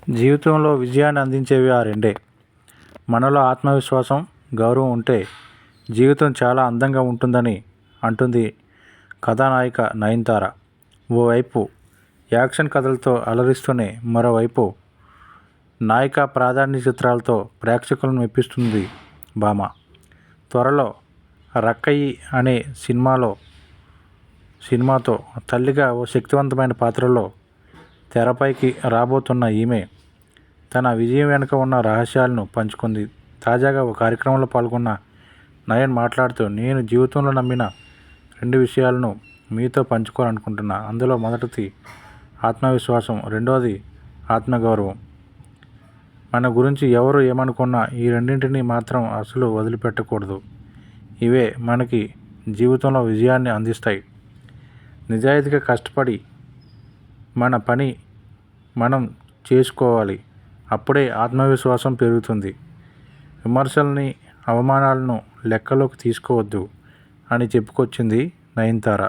జీవితంలో విజయాన్ని అందించేవి ఆ రెండే. మనలో ఆత్మవిశ్వాసం, గౌరవం ఉంటే జీవితం చాలా అందంగా ఉంటుందని అంటుంది కథానాయిక నయనతార. ఓవైపు యాక్షన్ కథలతో అలరిస్తూనే మరోవైపు నాయిక ప్రాధాన్య చిత్రాలతో ప్రేక్షకులను మెప్పిస్తుంది భామ. త్వరలో రక్కయి అనే సినిమాతో తల్లిగా ఓ శక్తివంతమైన పాత్రలో తెరపైకి రాబోతున్న ఈమె తన విజయం వెనుక ఉన్న రహస్యాలను పంచుకుంది. తాజాగా ఓ కార్యక్రమంలో పాల్గొన్న నయన్ మాట్లాడుతూ, నేను జీవితంలో నమ్మిన 2 విషయాలను మీతో పంచుకోవాలనుకుంటున్నా. అందులో మొదటిది ఆత్మవిశ్వాసం, రెండోది ఆత్మగౌరవం. మన గురించి ఎవరు ఏమనుకున్నా ఈ రెండింటిని మాత్రం అసలు వదిలిపెట్టకూడదు. ఇవే మనకి జీవితంలో విజయాన్ని అందిస్తాయి. నిజాయితీగా కష్టపడి మన పని మనం చేసుకోవాలి. అప్పుడే ఆత్మవిశ్వాసం పెరుగుతుంది. విమర్శల్ని, అవమానాలను లెక్కలోకి తీసుకోవద్దు అని చెప్పుకొచ్చింది నయనతార.